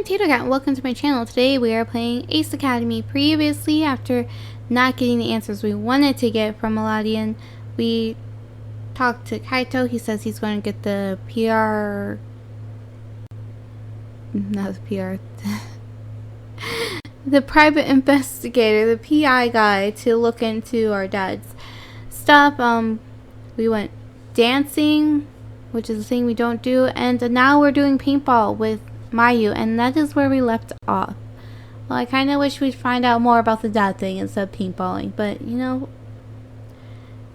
I'm TatoCat and welcome to my channel. Today we are playing Ace Academy. Previously, after not getting the answers we wanted to get from Aladian, we talked to Kaito. He says he's going to get the PR... Not the PR. The private investigator, the PI guy, to look into our dad's stuff. We went dancing, which is a thing we don't do, and now we're doing paintball with Mayu, and that is where we left off. Well, I kind of wish we'd find out more about the dad thing instead of paintballing, but you know,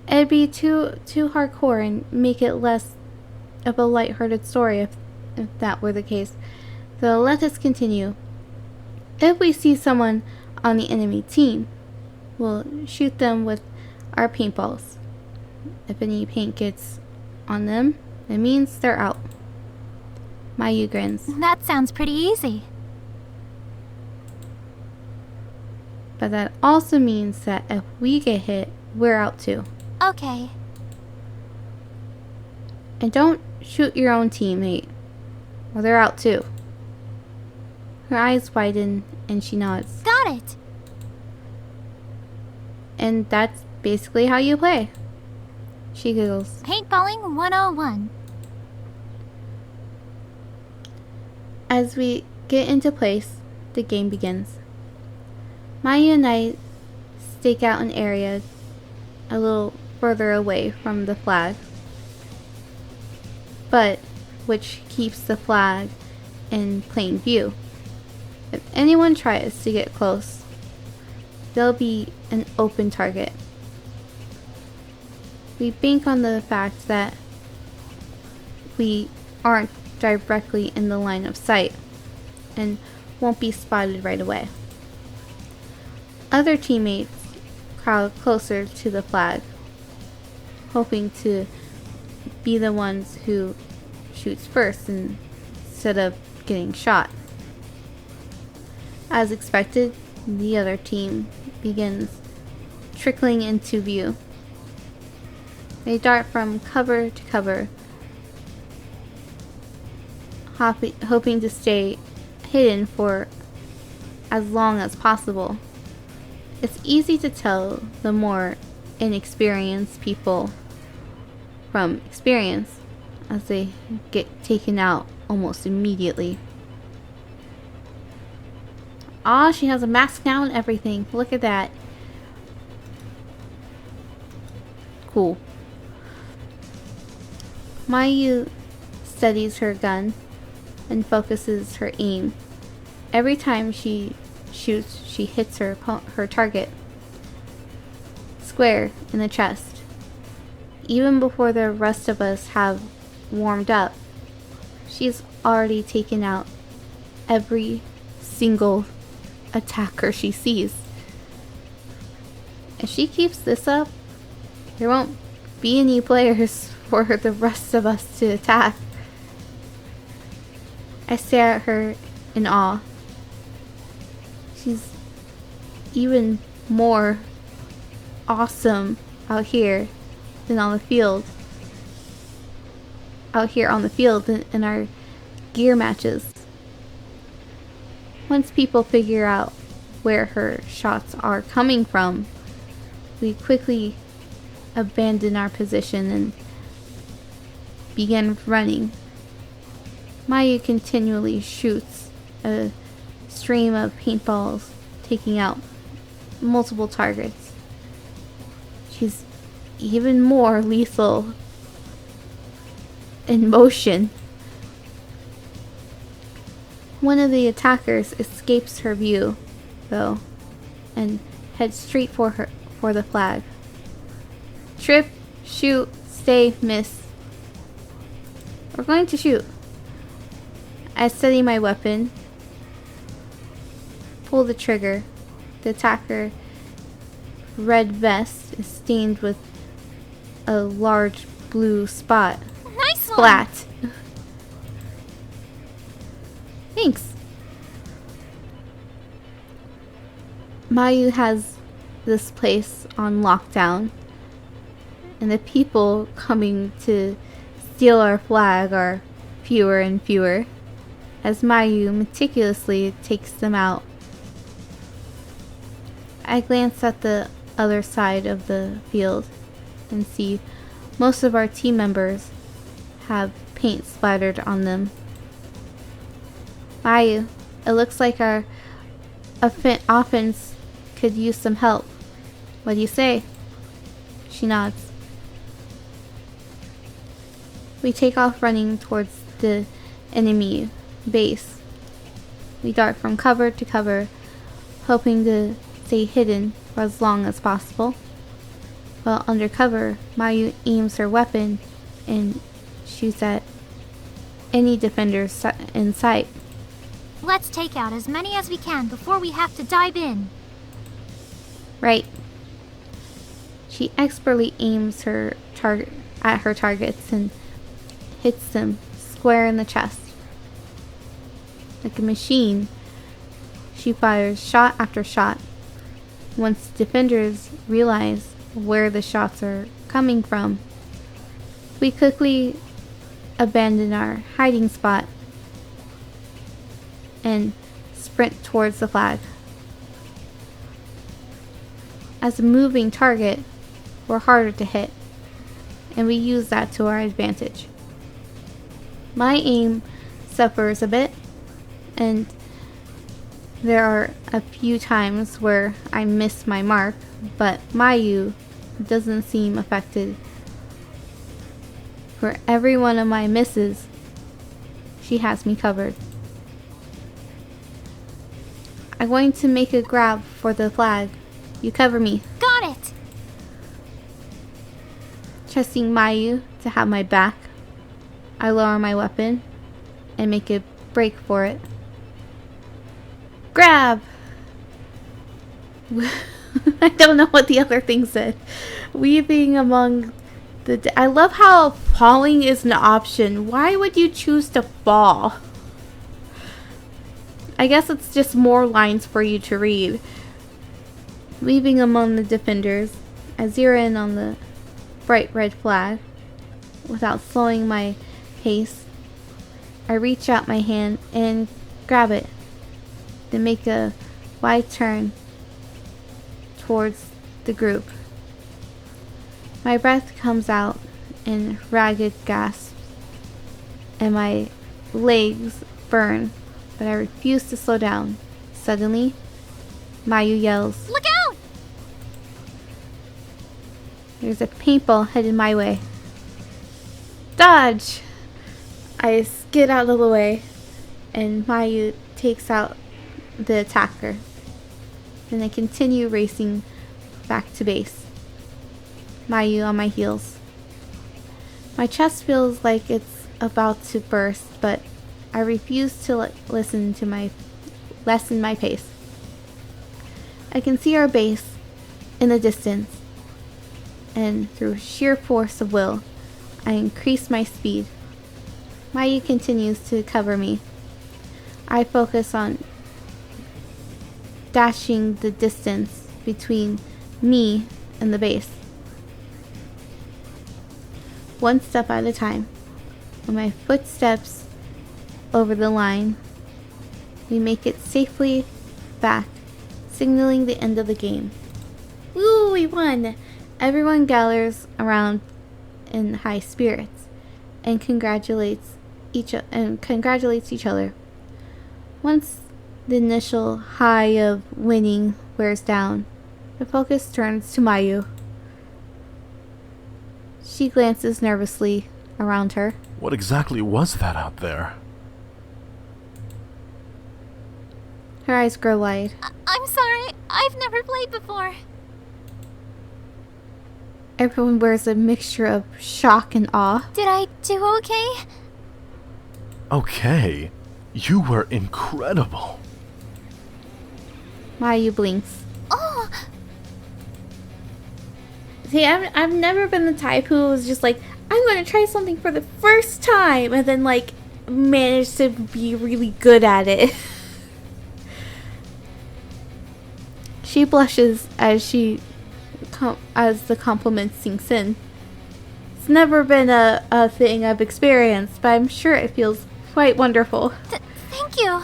it'd be too hardcore and make it less of a lighthearted story if that were the case. So let us continue. If we see someone on the enemy team, we'll shoot them with our paintballs. If any paint gets on them, it means they're out. Mayu grins. That sounds pretty easy. But that also means that if we get hit, we're out too. Okay. And don't shoot your own teammate, or they're out too. Her eyes widen and she nods. Got it. And that's basically how you play. She giggles. Paintballing 101. As we get into place, the game begins. Mayu and I stake out an area a little further away from the flag, but which keeps the flag in plain view. If anyone tries to get close, they'll be an open target. We bank on the fact that we aren't directly in the line of sight and won't be spotted right away. Other teammates crowd closer to the flag, hoping to be the ones who shoots first instead of getting shot. As expected, the other team begins trickling into view. They dart from cover to cover, hoping to stay hidden for as long as possible. It's easy to tell the more inexperienced people from experience as they get taken out almost immediately. Ah, she has a mask now and everything. Look at that. Cool. Mayu steadies her gun and focuses her aim. Every time she shoots, she hits her target square in the chest. Even before the rest of us have warmed up, she's already taken out every single attacker she sees. If she keeps this up, there won't be any players for the rest of us to attack. I stare at her in awe. She's even more awesome out here than on the field. Out here on the field than in our gear matches. Once people figure out where her shots are coming from, we quickly abandon our position and begin running. Mayu continually shoots a stream of paintballs, taking out multiple targets. She's even more lethal in motion. One of the attackers escapes her view, though, and heads straight for the flag. Trip, shoot, stay, miss. We're going to shoot. I steady my weapon, pull the trigger. The attacker red vest is stained with a large blue spot. Nice Splat. one. Thanks. Mayu has this place on lockdown, and the people coming to steal our flag are fewer and fewer. as Mayu meticulously takes them out. I glance at the other side of the field and see most of our team members have paint splattered on them. Mayu, it looks like our offense could use some help. What do you say? She nods. We take off running towards the enemy base. We dart from cover to cover, hoping to stay hidden for as long as possible. While under cover, Mayu aims her weapon and shoots at any defenders in sight. Let's take out as many as we can before we have to dive in. Right. She expertly aims her at her targets and hits them square in the chest. Like a machine, she fires shot after shot. Once defenders realize where the shots are coming from, we quickly abandon our hiding spot and sprint towards the flag. As a moving target, we're harder to hit, and we use that to our advantage. My aim suffers a bit, and there are a few times where I miss my mark, but Mayu doesn't seem affected. For every one of my misses, she has me covered. I'm going to make a grab for the flag. You cover me. Got it! Trusting Mayu to have my back, I lower my weapon and make a break for it. Grab! I don't know what the other thing said. Weaving among the... I love how falling is an option. Why would you choose to fall? I guess it's just more lines for you to read. Weaving among the defenders, I zero in on the bright red flag. Without slowing my pace, I reach out my hand and grab it. Then make a wide turn towards the group. My breath comes out in ragged gasps, and my legs burn, but I refuse to slow down. Suddenly, Mayu yells, Look out! There's a paintball headed my way. Dodge! I skid out of the way, and Mayu takes out the attacker. Then I continue racing back to base. Mayu on my heels. My chest feels like it's about to burst, but I refuse to lessen my pace. I can see our base in the distance, and through sheer force of will, I increase my speed. Mayu continues to cover me. I focus on dashing the distance between me and the base, one step at a time. When my foot steps over the line, we make it safely back, signaling the end of the game. Woo, we won! Everyone gathers around in high spirits and congratulates each other. Once the initial high of winning wears down, the focus turns to Mayu. She glances nervously around her. What exactly was that out there? Her eyes grow wide. I'm sorry, I've never played before. Everyone wears a mixture of shock and awe. Did I do okay? Okay, you were incredible. Mayu blinks. Oh! See, I've never been the type who was just like, I'm going to try something for the first time, and then like manage to be really good at it. She blushes as the compliment sinks in. It's never been a thing I've experienced, but I'm sure it feels quite wonderful. Thank you.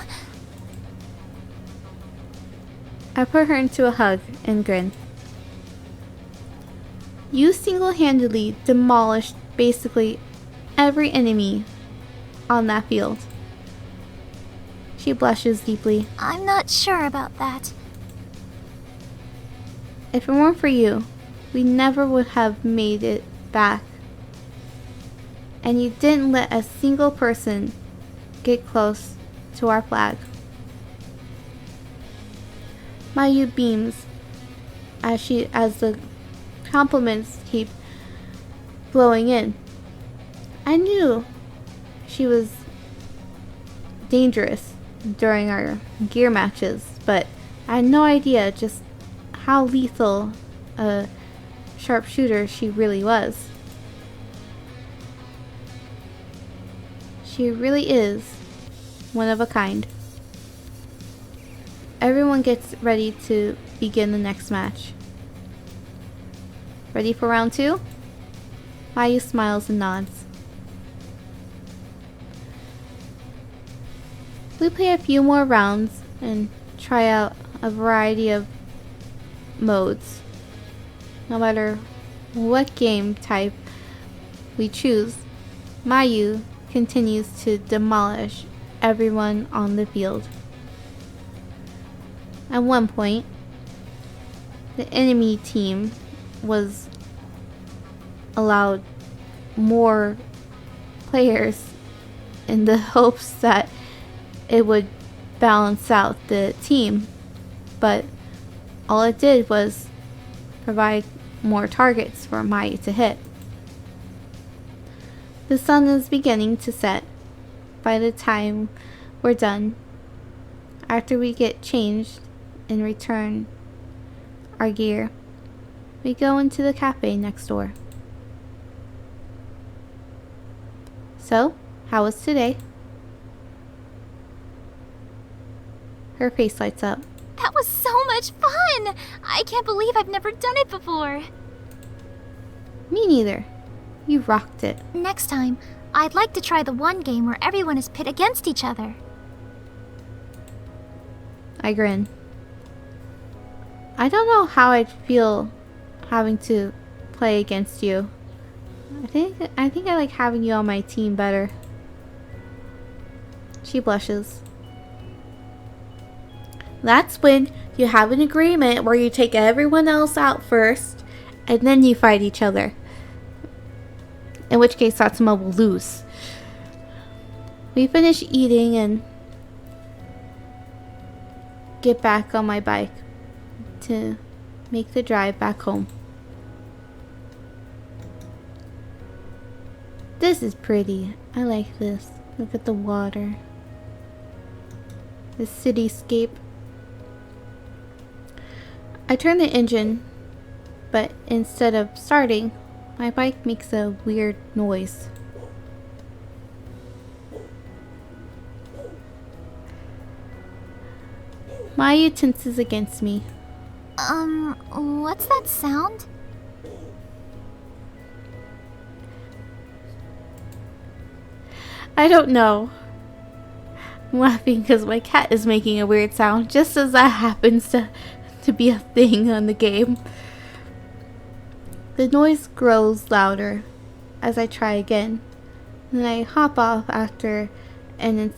I put her into a hug and grinned. You single-handedly demolished basically every enemy on that field. She blushes deeply. I'm not sure about that. If it weren't for you, we never would have made it back. And you didn't let a single person get close to our flag. Mayu beams as the compliments keep flowing in. I knew she was dangerous during our gear matches, but I had no idea just how lethal a sharpshooter she really was. She really is one of a kind. Everyone gets ready to begin the next match. Ready for round 2? Mayu smiles and nods. We play a few more rounds and try out a variety of modes. No matter what game type we choose, Mayu continues to demolish everyone on the field. At one point, the enemy team was allowed more players in the hopes that it would balance out the team, but all it did was provide more targets for Mai to hit. The sun is beginning to set by the time we're done. After we get changed and return our gear, we go into the cafe next door. So, how was today? Her face lights up. That was so much fun! I can't believe I've never done it before. Me neither. You rocked it. Next time, I'd like to try the one game where everyone is pit against each other. I grin. I don't know how I'd feel having to play against you. I think I like having you on my team better. She blushes. That's when you have an agreement where you take everyone else out first and then you fight each other. In which case Satsuma will lose. We finish eating and get back on my bike to make the drive back home. This is pretty. I like this. Look at the water. The cityscape. I turn the engine, but instead of starting, my bike makes a weird noise. Mayu tenses against me. What's that sound? I don't know. I'm laughing because my cat is making a weird sound, just as that happens to be a thing on the game. The noise grows louder as I try again. Then I hop off after an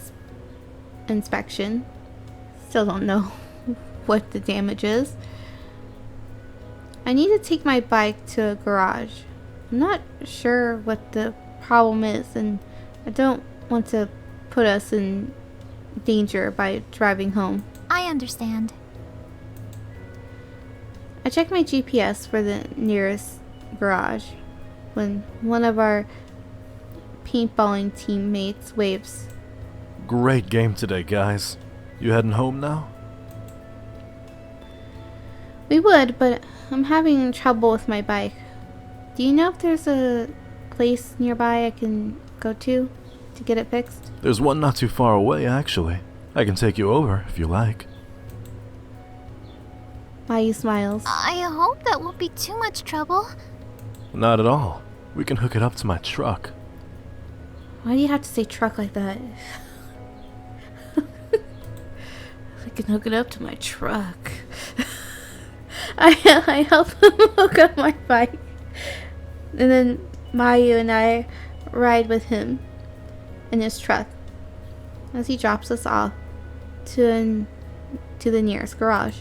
inspection. Still don't know what the damage is. I need to take my bike to a garage. I'm not sure what the problem is, and I don't want to put us in danger by driving home. I understand. I check my GPS for the nearest garage when one of our paintballing teammates waves. Great game today, guys. You heading home now? We would, but I'm having trouble with my bike. Do you know if there's a place nearby I can go to get it fixed? There's one not too far away, actually. I can take you over if you like. Mayu smiles. I hope that won't be too much trouble. Not at all. We can hook it up to my truck. Why do you have to say truck like that? can hook it up to my truck. I help him hook up my bike. And then Mayu and I ride with him in his truck as he drops us off to the nearest garage,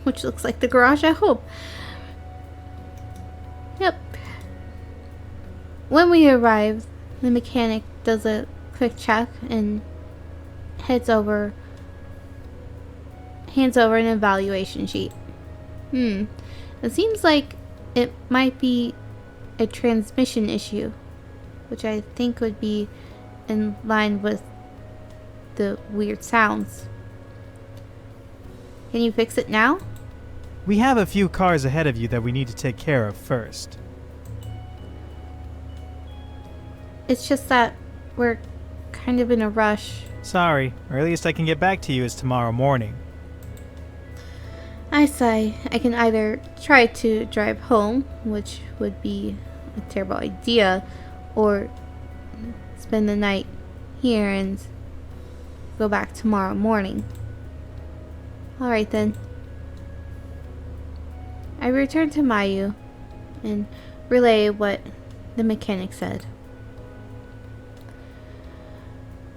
which looks like the garage I hope. Yep. When we arrive, the mechanic does a quick check and hands over an evaluation sheet. It seems like it might be a transmission issue, which I think would be in line with the weird sounds. Can you fix it now? We have a few cars ahead of you that we need to take care of first. It's just that we're kind of in a rush. Sorry, earliest I can get back to you is tomorrow morning. I sigh. I can either try to drive home, which would be a terrible idea, or spend the night here and go back tomorrow morning. Alright then. I return to Mayu and relay what the mechanic said.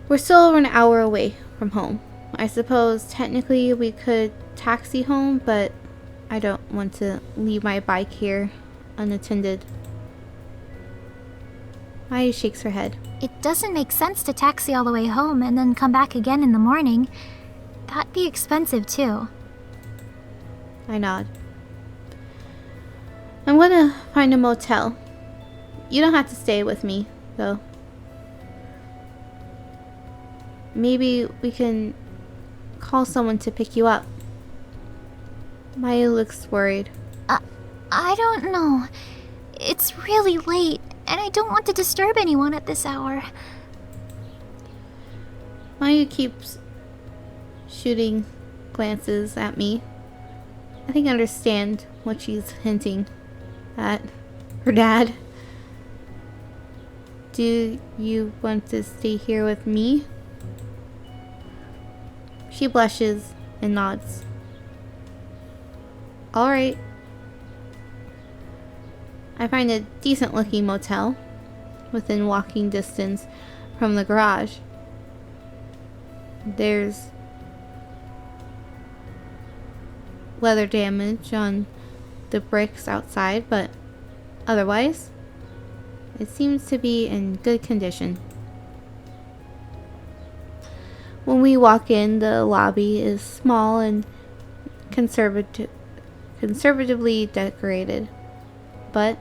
We're still over an hour away from home. I suppose technically we could taxi home, but I don't want to leave my bike here unattended. Mayu shakes her head. It doesn't make sense to taxi all the way home and then come back again in the morning. That'd be expensive too. I nod. I'm gonna find a motel. You don't have to stay with me, though. Maybe we can call someone to pick you up. Maya looks worried. I don't know. It's really late, and I don't want to disturb anyone at this hour. Maya keeps shooting glances at me. I think I understand what she's hinting at. Her dad. Do you want to stay here with me? She blushes and nods. Alright. I find a decent looking motel within walking distance from the garage. There's weather damage on the bricks outside, but otherwise, it seems to be in good condition. When we walk in, the lobby is small and conservatively decorated, but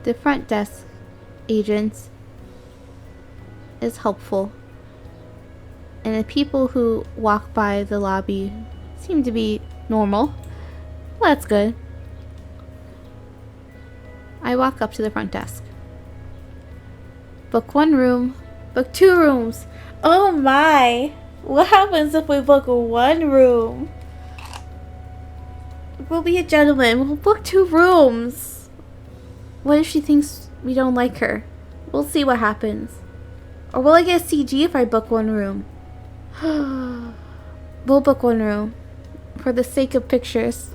the front desk agent is helpful, and the people who walk by the lobby seem to be normal. Well, that's good. I walk up to the front desk. Book 1 room. Book 2 rooms. Oh my! What happens if we book 1 room? We'll be a gentleman. We'll book 2 rooms. What if she thinks we don't like her? We'll see what happens. Or will I get a CG if I book 1 room? We'll book 1 room. For the sake of pictures.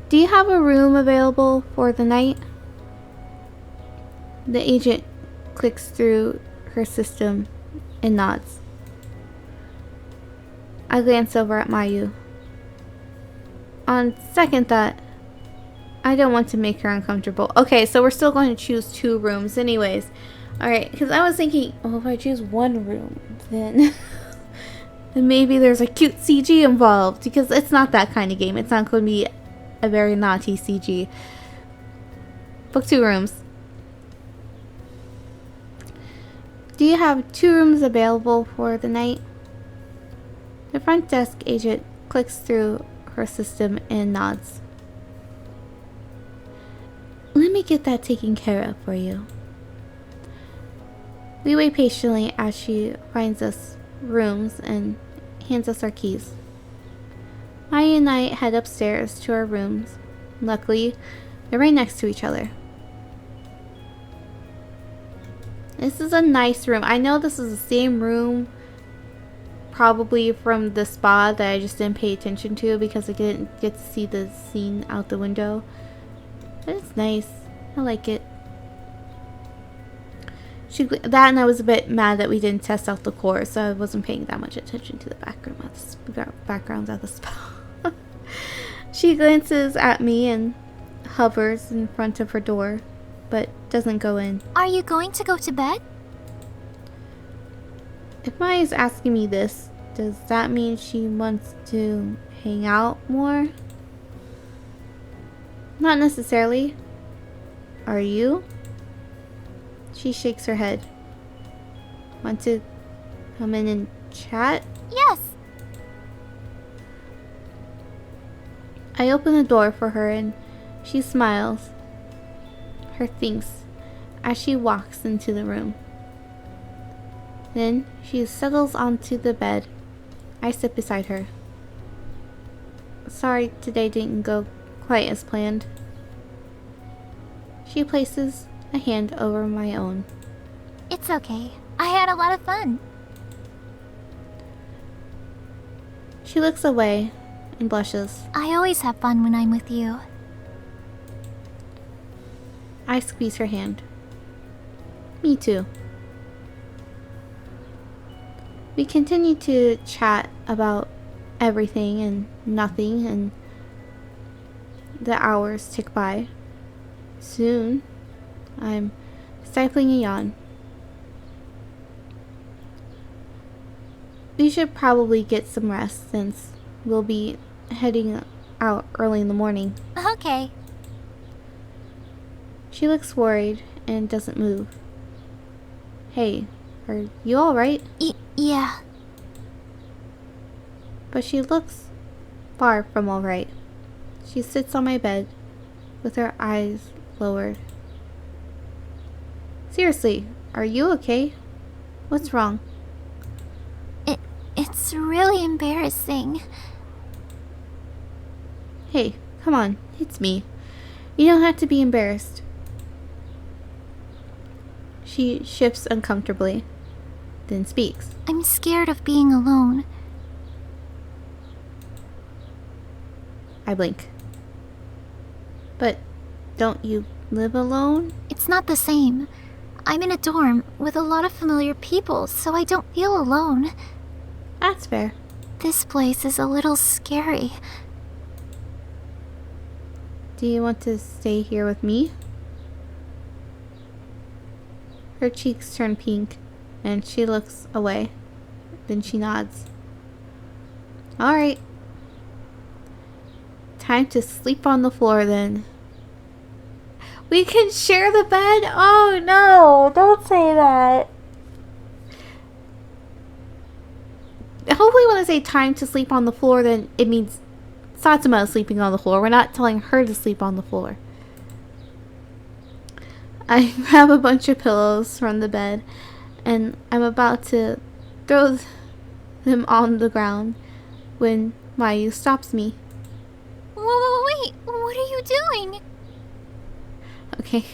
Do you have a room available for the night? The agent clicks through her system and nods. I glance over at Mayu. On second thought, I don't want to make her uncomfortable. Okay, so we're still going to choose 2 rooms anyways. Alright, because I was thinking, oh, if I choose 1 room, then maybe there's a cute CG involved. Because it's not that kind of game. It's not going to be a very naughty CG. Book 2 rooms. Do you have 2 rooms available for the night? The front desk agent clicks through her system and nods. Let me get that taken care of for you. We wait patiently as she finds us rooms and hands us our keys. Maya and I head upstairs to our rooms. Luckily, they're right next to each other. This is a nice room. I know this is the same room probably from the spa that I just didn't pay attention to because I didn't get to see the scene out the window. But it's nice. I like it. That and I was a bit mad that we didn't test out the core, so I wasn't paying that much attention to the backgrounds of the spa. She glances at me and hovers in front of her door, but doesn't go in. Are you going to go to bed? If Maya's asking me this, does that mean she wants to hang out more? Not necessarily. Are you? She shakes her head. Want to come in and chat? Yes. I open the door for her and she smiles. Her thinks as she walks into the room. Then she settles onto the bed. I sit beside her. Sorry today didn't go quite as planned. She places a hand over my own. It's okay. I had a lot of fun. She looks away and blushes. I always have fun when I'm with you. I squeeze her hand. Me too. We continue to chat about everything and nothing, and the hours tick by. Soon, I'm stifling a yawn. We should probably get some rest since we'll be heading out early in the morning. Okay. She looks worried and doesn't move. Hey, are you alright? Yeah. But she looks far from alright. She sits on my bed with her eyes lowered. Seriously, are you okay? What's wrong? It's really embarrassing. Hey, come on, it's me. You don't have to be embarrassed. She shifts uncomfortably, then speaks. I'm scared of being alone. I blink. But don't you live alone? It's not the same. I'm in a dorm with a lot of familiar people, so I don't feel alone. That's fair. This place is a little scary. Do you want to stay here with me? Her cheeks turn pink, and she looks away. Then she nods. Alright. Time to sleep on the floor then. We can share the bed? Oh no, don't say that. Hopefully when I say time to sleep on the floor, then it means Satsuma is sleeping on the floor. We're not telling her to sleep on the floor. I grab a bunch of pillows from the bed and I'm about to throw them on the ground when Mayu stops me. Wait, what are you doing? Okay.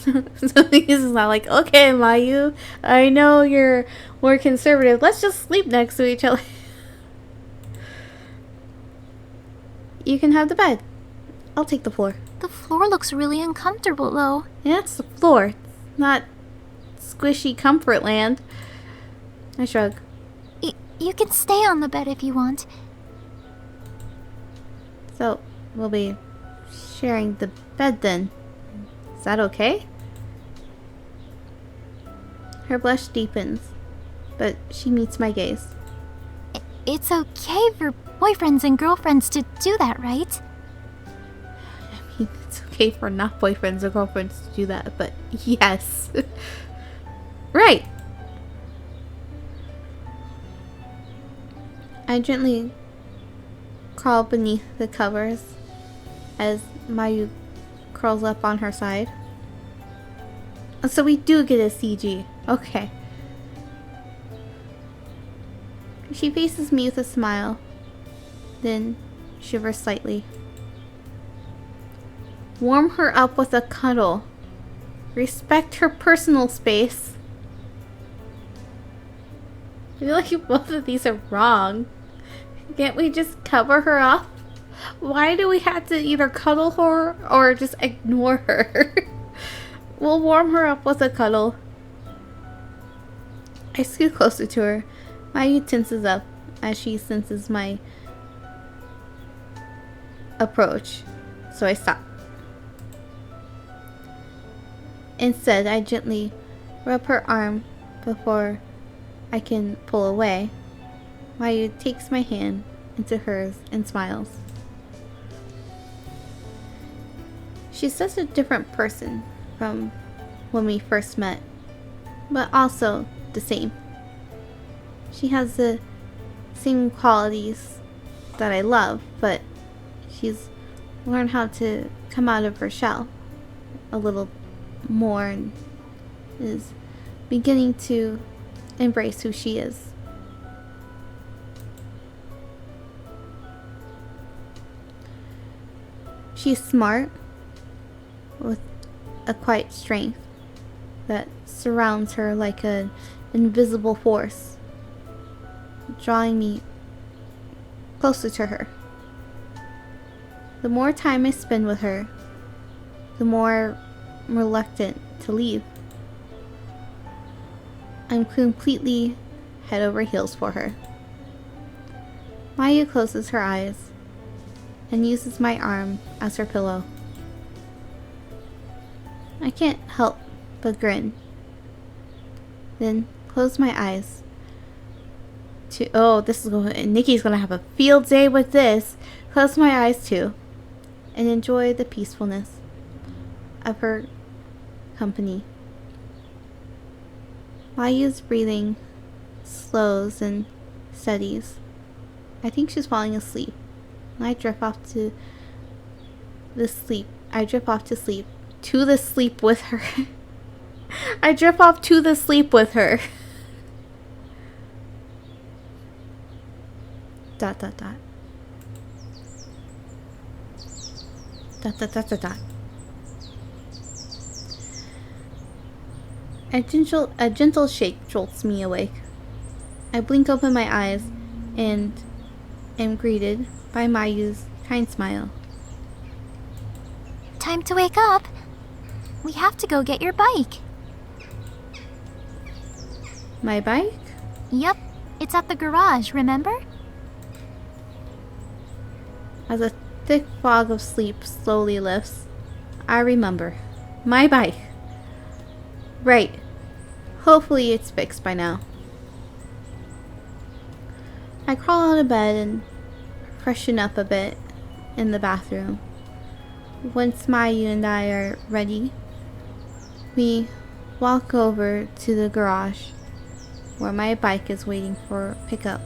So this is not like, okay, Mayu, I know you're more conservative. Let's just sleep next to each other. You can have the bed. I'll take the floor. The floor looks really uncomfortable, though. Yeah, it's the floor. It's not squishy comfort land. I shrug. You can stay on the bed if you want. So, we'll be sharing the bed then. Is that okay? Her blush deepens, but she meets my gaze. It's okay for boyfriends and girlfriends to do that, right? I mean, it's okay for not boyfriends or girlfriends to do that, but yes. Right. I gently crawl beneath the covers as Mayu curls up on her side. So we do get a CG. Okay. She faces me with a smile, then shivers slightly. Warm her up with a cuddle. Respect her personal space. feel like both of these are wrong. Can't we just cover her up? Why do we have to either cuddle her or just ignore her? We'll warm her up with a cuddle. I scoot closer to her. Mayu tenses up as she senses my approach, so I stop. Instead, I gently rub her arm before I can pull away. Mayu takes my hand into hers and smiles. She's such a different person from when we first met, but also the same. She has the same qualities that I love, but she's learned how to come out of her shell a little more and is beginning to embrace who she is. She's smart with a quiet strength that surrounds her like an invisible force, drawing me closer to her. The more time I spend with her, the more I'm reluctant to leave. I'm completely head over heels for her. Mayu closes her eyes and uses my arm as her pillow. I can't help but grin, then close my eyes to, Nikki's gonna have a field day with this. Close my eyes too and enjoy the peacefulness of her company. Mayu's breathing slows and steadies. I think she's falling asleep. I drift off to sleep to the sleep with her. I drift off to the sleep with her. Dot dot dot. Dot dot dot dot dot. A gentle shake jolts me awake. I blink open my eyes and am greeted by Mayu's kind smile. Time to wake up. We have to go get your bike. My bike? Yep, it's at the garage, remember? As a thick fog of sleep slowly lifts, I remember. My bike. Right. Hopefully it's fixed by now. I crawl out of bed and freshen up a bit in the bathroom. Once Mayu and I are ready, we walk over to the garage where my bike is waiting for pickup.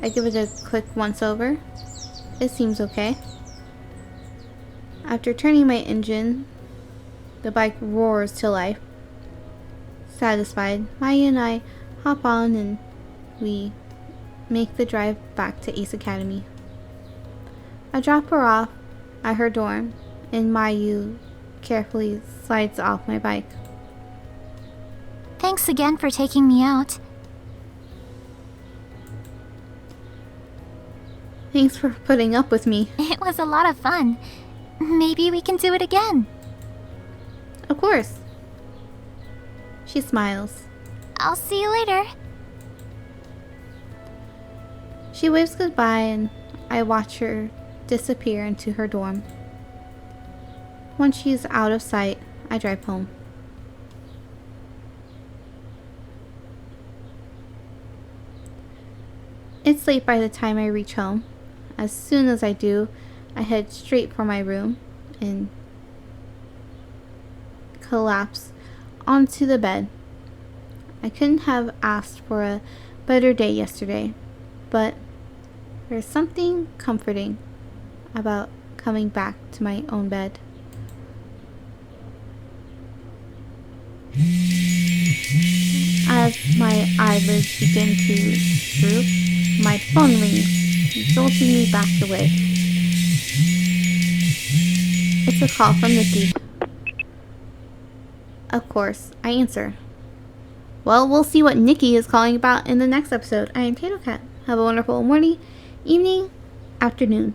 I give it a quick once over. It seems okay. After turning my engine, the bike roars to life. Satisfied, Maya and I hop on and we make the drive back to Ace Academy. I drop her off at her dorm and Mayu carefully slides off my bike. Thanks again for taking me out. Thanks for putting up with me. It was a lot of fun. Maybe we can do it again. Of course. She smiles. I'll see you later. She waves goodbye and I watch her disappear into her dorm. Once she's out of sight, I drive home. It's late by the time I reach home. As soon as I do, I head straight for my room and collapse onto the bed. I couldn't have asked for a better day yesterday, but there's something comforting about coming back to my own bed. As my eyelids begin to droop, my phone rings, jolting me back away. It's a call from Nikki. Of course, I answer. well, we'll see what Nikki is calling about in the next episode. I am Tato Cat. Have a wonderful morning, evening, afternoon.